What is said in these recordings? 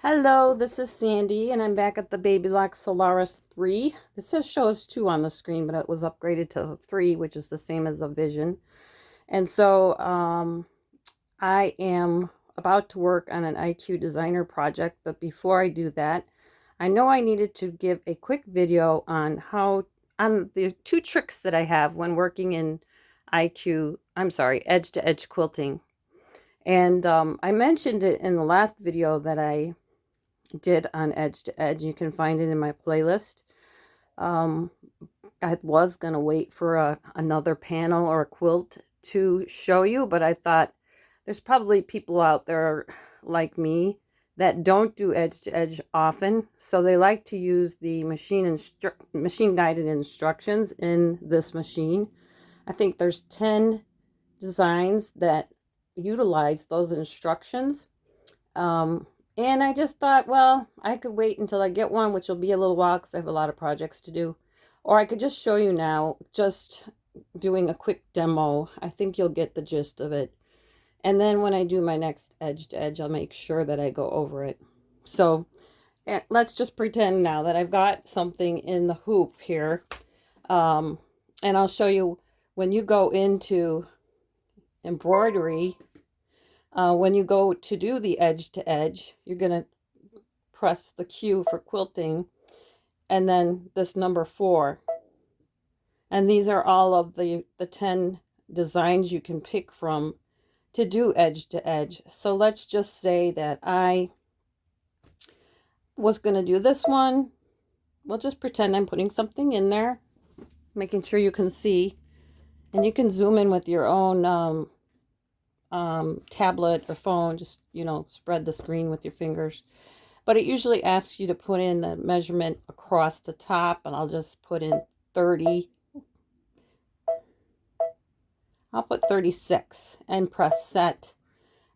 Hello, this is Sandy, and I'm back at the Babylock Solaris 3. This says shows 2 on the screen, but it was upgraded to 3, which is the same as a Vision. And so I am about to work on an IQ designer project, but before I do that, I know I needed to give a quick video on the 2 tricks that I have when working in edge-to-edge quilting. And I mentioned it in the last video that I did on edge to edge. You can find it in my playlist. I was going to wait for another panel or a quilt to show you, but I thought there's probably people out there like me that don't do edge to edge often, so they like to use the machine guided instructions in this machine. I think there's 10 designs that utilize those instructions. And I just thought, well, I could wait until I get one, which will be a little while because I have a lot of projects to do. Or I could just show you now, just doing a quick demo. I think you'll get the gist of it. And then when I do my next edge to edge, I'll make sure that I go over it. So let's just pretend now that I've got something in the hoop here. And I'll show you when you go into embroidery. When you go to do the edge to edge, you're going to press the Q for quilting and then this number 4. And these are all of the 10 designs you can pick from to do edge to edge. So let's just say that I was going to do this one. We'll just pretend I'm putting something in there, making sure you can see. And you can zoom in with your own tablet or phone, just, spread the screen with your fingers. But it usually asks you to put in the measurement across the top, and I'll just put in 30. I'll put 36 and press set,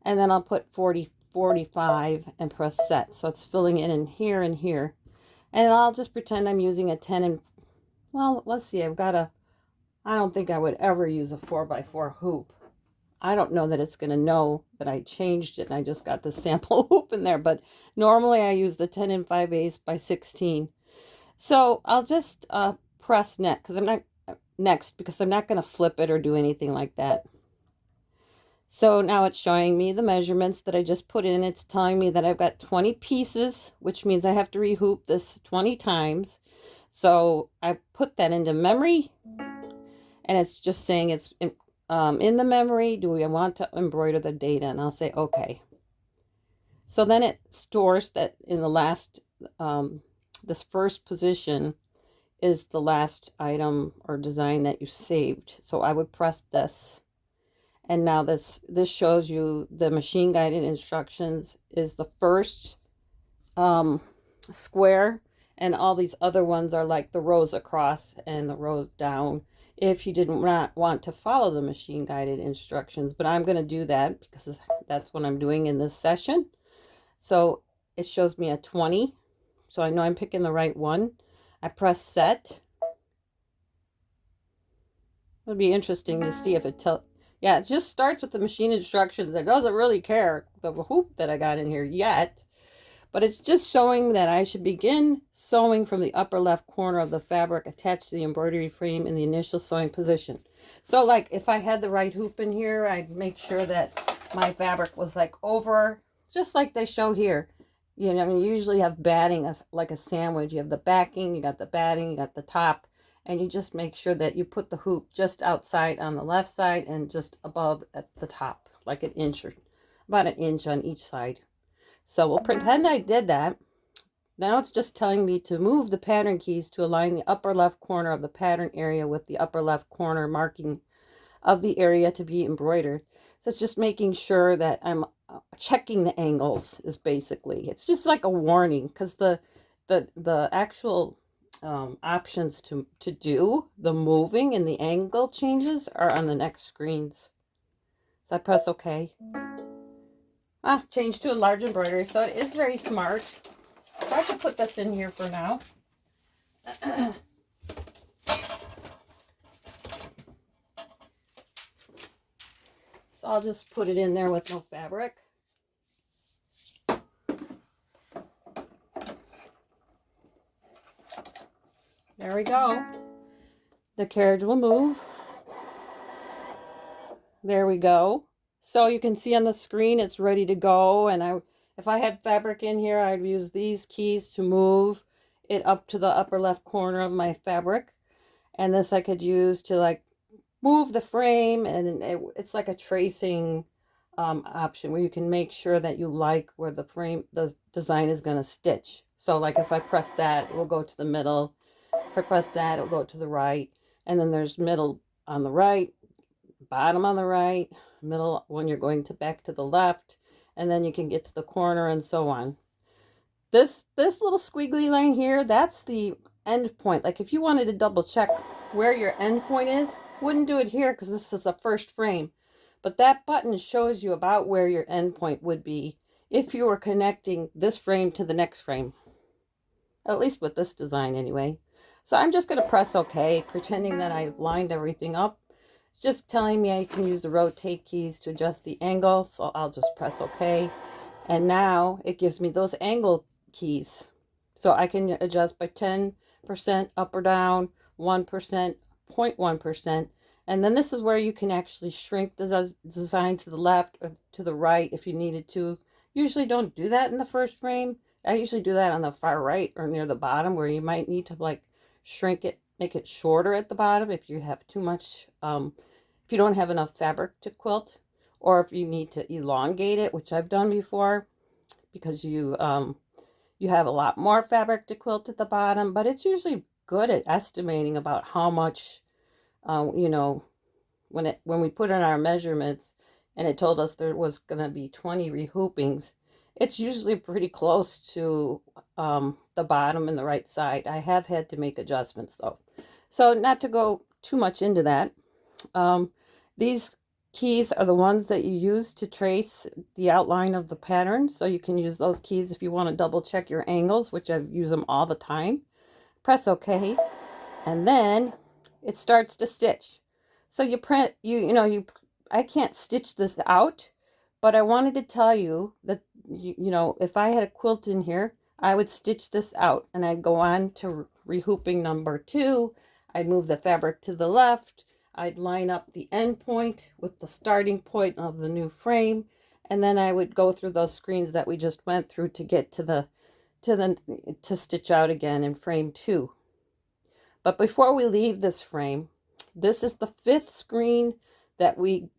and then I'll put 40, 45 and press set. So it's filling in here and here. And I'll just pretend I'm using a 10 and, well, let's see, I don't think I would ever use a 4x4 hoop. I don't know that it's going to know that I changed it and I just got the sample hoop in there, but normally I use the 10 and 5/8 by 16. So I'll just press next because I'm not going to flip it or do anything like that. So now it's showing me the measurements that I just put in. It's telling me that I've got 20 pieces, which means I have to rehoop this 20 times. So I put that into memory, and it's just saying it's in the memory, do we want to embroider the data? And I'll say, okay. So then it stores that in the last, this first position is the last item or design that you saved. So I would press this. And now this shows you the machine guided instructions is the first square. And all these other ones are like the rows across and the rows down, if you didn't want to follow the machine guided instructions. But I'm going to do that because that's what I'm doing in this session. So it shows me a 20. So I know I'm picking the right one. I press set. It'll be interesting to see if it yeah, it just starts with the machine instructions. It doesn't really care the hoop that I got in here yet. But it's just showing that I should begin sewing from the upper left corner of the fabric attached to the embroidery frame in the initial sewing position. So like if I had the right hoop in here, I'd make sure that my fabric was like over, just like they show here. You usually have batting like a sandwich. You have the backing, you got the batting, you got the top, and you just make sure that you put the hoop just outside on the left side and just above at the top, like an inch or about an inch on each side. So we'll pretend I did that. Now it's just telling me to move the pattern keys to align the upper left corner of the pattern area with the upper left corner marking of the area to be embroidered. So it's just making sure that I'm checking the angles is basically. It's just like a warning because the actual options to do the moving and the angle changes are on the next screens. So I press OK. Change to a large embroidery. So it is very smart. I could put this in here for now. So I'll just put it in there with no fabric. There we go. The carriage will move. There we go. So you can see on the screen it's ready to go. And if I had fabric in here, I'd use these keys to move it up to the upper left corner of my fabric. And this I could use to like move the frame, and it's like a tracing option where you can make sure that you like where the design is going to stitch. So like if I press that, it will go to the middle. If I press that, it'll go to the right. And then there's middle on the right, bottom on the right, middle when you're going to back to the left, and then you can get to the corner and so on. This little squiggly line here, that's the end point. Like if you wanted to double check where your end point is, wouldn't do it here because this is the first frame. But that button shows you about where your end point would be if you were connecting this frame to the next frame. At least with this design anyway. So I'm just going to press OK, pretending that I've lined everything up. It's just telling me I can use the rotate keys to adjust the angle. So I'll just press OK. And now it gives me those angle keys. So I can adjust by 10% up or down, 1%, 0.1%. And then this is where you can actually shrink the design to the left or to the right if you needed to. Usually don't do that in the first frame. I usually do that on the far right or near the bottom where you might need to like shrink it, make it shorter at the bottom if you have too much, if you don't have enough fabric to quilt, or if you need to elongate it, which I've done before because you have a lot more fabric to quilt at the bottom. But it's usually good at estimating about how much, you know, when we put in our measurements and it told us there was going to be 20 rehoopings, it's usually pretty close to the bottom and the right side. I have had to make adjustments though. So not to go too much into that, these keys are the ones that you use to trace the outline of the pattern. So you can use those keys if you want to double check your angles, which I've used them all the time. Press OK, and then it starts to stitch. So I can't stitch this out, but I wanted to tell you that, if I had a quilt in here, I would stitch this out and I'd go on to rehooping number 2. I'd move the fabric to the left. I'd line up the end point with the starting point of the new frame. And then I would go through those screens that we just went through to get to stitch out again in frame 2. But before we leave this frame, this is the 5th screen that we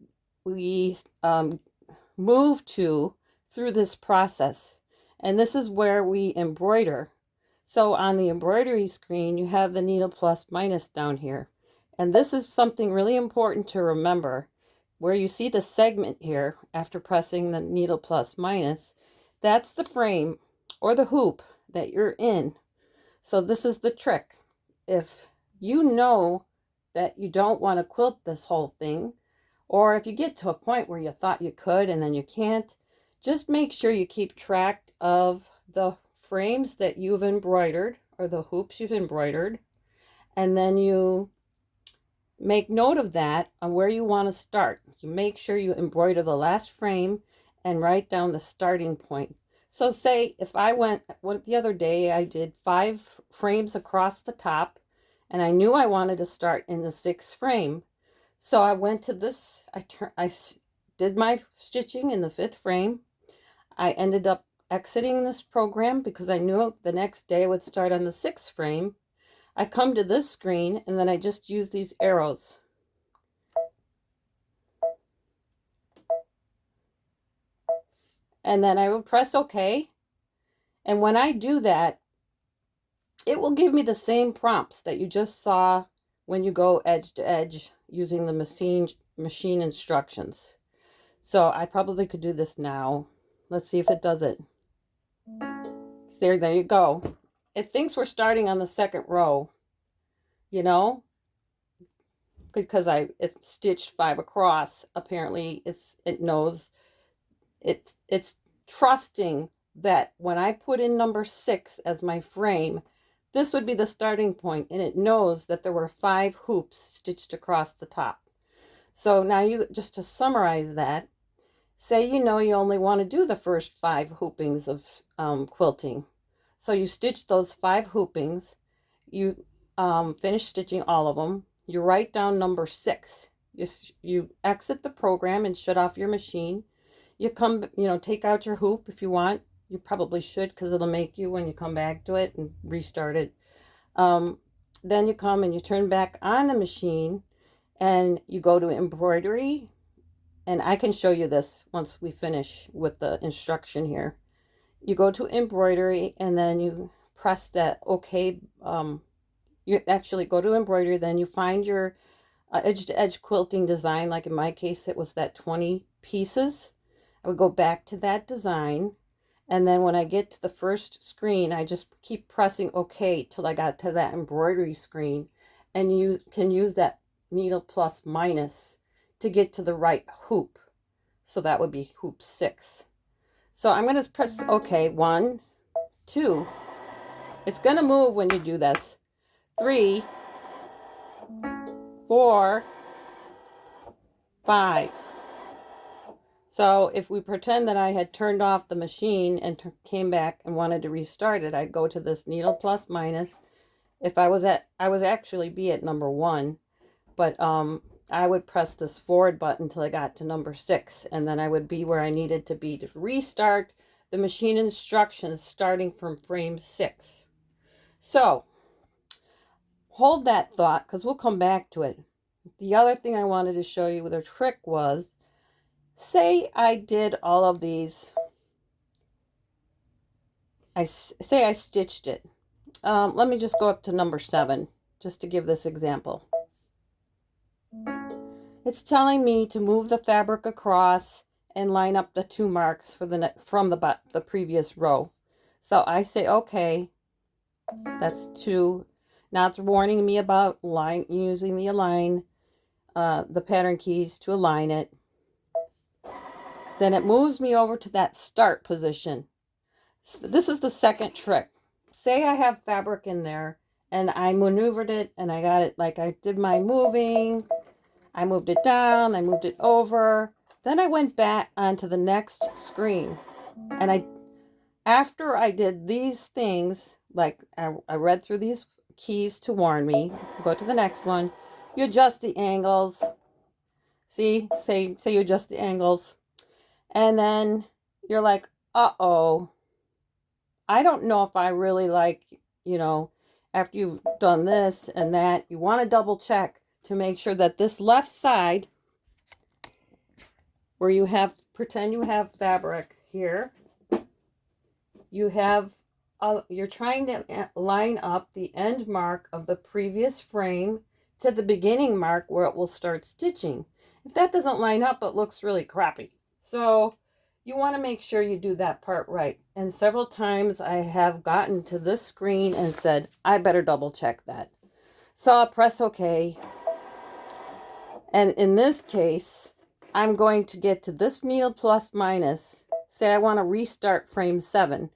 move to through this process. And this is where we embroider. So on the embroidery screen, you have the needle plus minus down here. And this is something really important to remember. Where you see the segment here after pressing the needle plus minus, that's the frame or the hoop that you're in. So this is the trick. If you know that you don't want to quilt this whole thing, or if you get to a point where you thought you could and then you can't, just make sure you keep track of the frames that you've embroidered or the hoops you've embroidered, and then you make note of that on where you want to start. You make sure you embroider the last frame and write down the starting point. So say if I went, the other day I did 5 frames across the top and I knew I wanted to start in the 6th frame. So I went to this, I did my stitching in the 5th frame. I ended up exiting this program because I knew the next day I would start on the 6th frame. I come to this screen and then I just use these arrows. And then I will press OK. And when I do that, it will give me the same prompts that you just saw when you go edge to edge using the machine instructions. So I probably could do this now. Let's see if it does it. There you go. It thinks we're starting on the 2nd row, because it stitched 5 across. Apparently it knows it's trusting that when I put in number 6 as my frame, this would be the starting point, and it knows that there were 5 hoops stitched across the top. So now just to summarize that, say you only want to do the first 5 hoopings of quilting. So you stitch those 5 hoopings, you finish stitching all of them, you write down number 6. You exit the program and shut off your machine. You come, take out your hoop if you want. You probably should, because it'll make you when you come back to it and restart it. Then you come and you turn back on the machine and you go to embroidery. And I can show you this once we finish with the instruction here. You go to embroidery and then you press that OK. You actually go to embroidery, then you find your edge-to-edge quilting design. Like in my case, it was that 20 pieces. I would go back to that design. And then when I get to the first screen, I just keep pressing OK till I got to that embroidery screen. And you can use that needle plus minus to get to the right hoop. So that would be hoop 6. So I'm going to press OK. 1, 2. It's going to move when you do this. 3, 4, 5. So if we pretend that I had turned off the machine and came back and wanted to restart it, I'd go to this needle plus minus. If I was actually be at number 1, but I would press this forward button until I got to number 6, and then I would be where I needed to be to restart the machine instructions starting from frame 6. So hold that thought, because we'll come back to it. The other thing I wanted to show you, the trick was, say I did all of these. Say I stitched it. Let me just go up to number 7, just to give this example. It's telling me to move the fabric across and line up the 2 marks for from the previous row. So I say, okay, that's 2. Now it's warning me about using the pattern keys to align it. Then it moves me over to that start position. So this is the second trick. Say I have fabric in there and I maneuvered it and I got it, like I did my moving. I moved it down, I moved it over. Then I went back onto the next screen. And after I did these things, like I read through these keys to warn me, go to the next one. You adjust the angles. See, say you adjust the angles. And then you're like, uh-oh, I don't know if I really like, after you've done this and that, you want to double check to make sure that this left side, where you have, pretend you have fabric here, you're trying to line up the end mark of the previous frame to the beginning mark where it will start stitching. If that doesn't line up, it looks really crappy. So you want to make sure you do that part right. And several times I have gotten to this screen and said, I better double check that. So I'll press OK. And in this case, I'm going to get to this needle plus minus. Say I want to restart frame 7.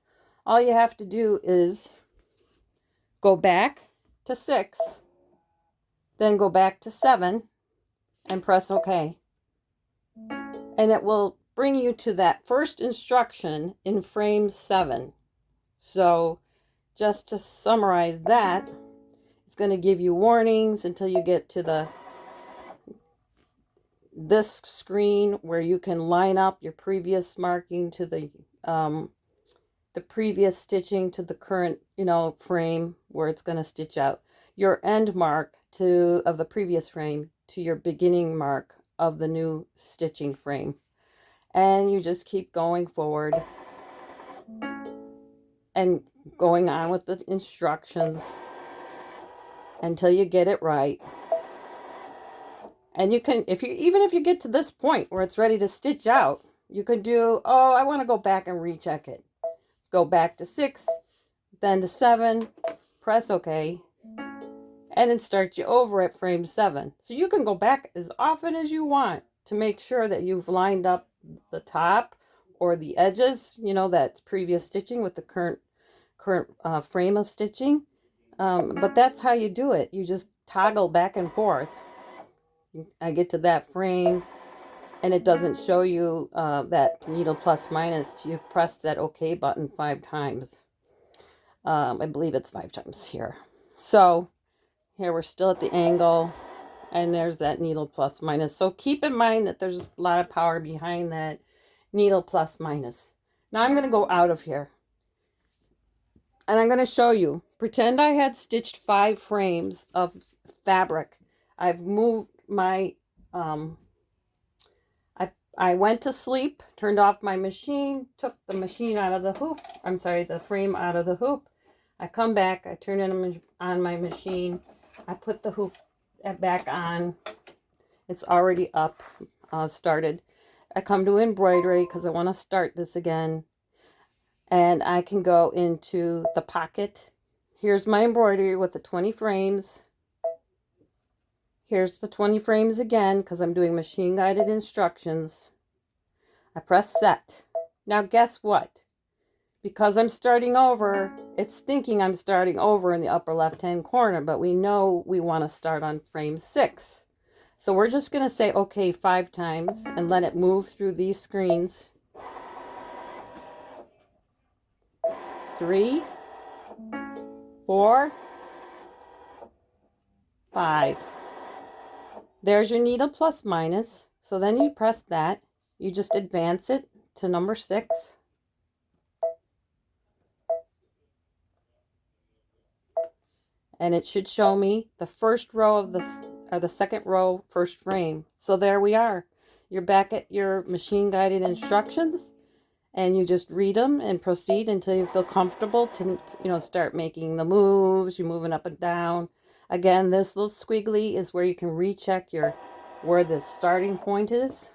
All you have to do is go back to 6, then go back to 7 and press OK. And it will bring you to that first instruction in frame 7. So just to summarize that, it's going to give you warnings until you get to this screen where you can line up your previous marking to the previous stitching to the current, frame where it's going to stitch out. Your end mark of the previous frame to your beginning mark of the new stitching frame. And you just keep going forward and going on with the instructions until you get it right. And you can, even if you get to this point where it's ready to stitch out, you could do, I want to go back and recheck it. Go back to 6, then to 7, press OK, and it starts you over at frame 7. So you can go back as often as you want to make sure that you've lined up the top or the edges, that previous stitching with the current frame of stitching. But that's how you do it. You just toggle back and forth. I get to that frame and it doesn't show you that needle plus minus. You press that OK button 5 times. I believe it's 5 times here. So Here we're still at the angle, and there's that needle plus minus. So keep in mind that there's a lot of power behind that needle plus minus. Now I'm going to go out of here, and I'm going to show you. Pretend I had stitched 5 frames of fabric. I've moved my, I went to sleep, turned off my machine, took the machine out of the hoop. I'm sorry, the frame out of the hoop. I come back, I turn it on my machine. I put the hoop back on. It's already up, started. I come to embroidery because I want to start this again. And I can go into the pocket. Here's my embroidery with the 20 frames. Here's the 20 frames again because I'm doing machine guided instructions. I press set. Now guess what? Because I'm starting over, it's thinking I'm starting over in the upper left hand corner, but we know we want to start on frame 6. So we're just going to say okay 5 times and let it move through these screens. 3, 4, 5. There's your needle plus minus. So then you press that. You just advance it to number 6. And it should show me the first row of the second row, first frame. So there we are. You're back at your machine guided instructions, and you just read them and proceed until you feel comfortable to, start making the moves. You're moving up and down. Again, this little squiggly is where you can recheck where the starting point is.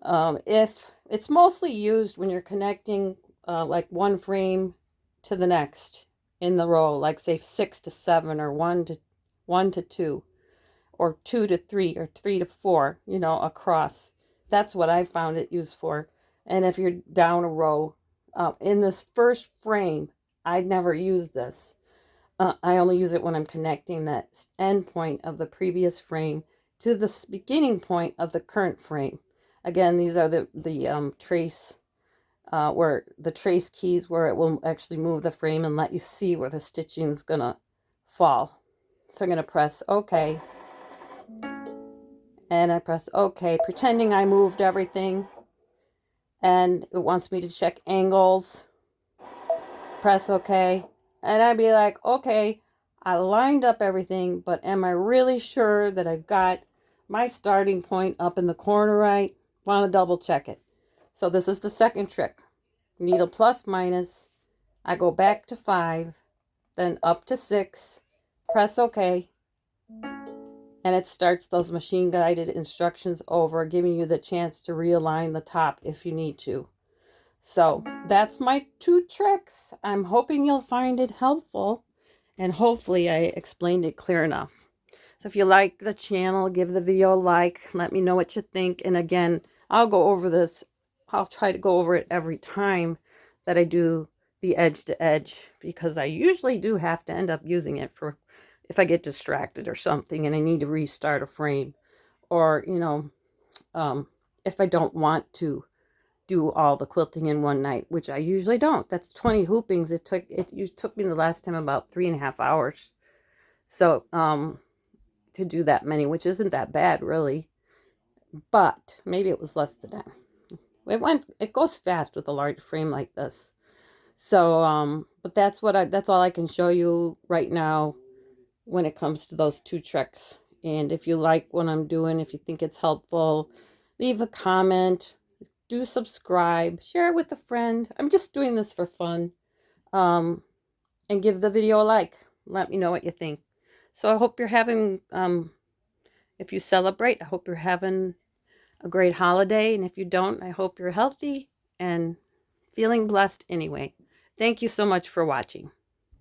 If it's mostly used when you're connecting like one frame to the next in the row, like say 6 to 7 or 1 to 2 or 2 to 3 or 3 to 4, across. That's what I found it used for. And if you're down a row, in this first frame, I'd never use this. I only use it when I'm connecting that end point of the previous frame to the beginning point of the current frame. Again, these are the trace, where the trace keys, where it will actually move the frame and let you see where the stitching is going to fall. So I'm going to press OK. And I press OK, pretending I moved everything. And it wants me to check angles. Press OK. And I'd be like, okay, I lined up everything, but am I really sure that I've got my starting point up in the corner right? Want to double check it. So this is the second trick. Needle plus minus. I go back to 5, then up to 6, press OK, and it starts those machine guided instructions over, giving you the chance to realign the top if you need to. So that's my 2 tricks. I'm hoping you'll find it helpful, and hopefully I explained it clear enough. So if you like the channel, give the video a like. Let me know what you think. And again, I'll go over this. I'll try to go over it every time that I do the edge to edge, because I usually do have to end up using it for if I get distracted or something and I need to restart a frame, or if I don't want to do all the quilting in one night, which I usually don't. That's 20 hoopings. It took me the last time about 3.5 hours. So to do that many, which isn't that bad really, but maybe it was less than that. It goes fast with a large frame like this. So but that's all I can show you right now when it comes to those 2 tricks. And if you like what I'm doing, if you think it's helpful, leave a comment. Do subscribe, share it with a friend. I'm just doing this for fun. And give the video a like. Let me know what you think. So I hope you're having, if you celebrate, I hope you're having a great holiday. And if you don't, I hope you're healthy and feeling blessed anyway. Thank you so much for watching.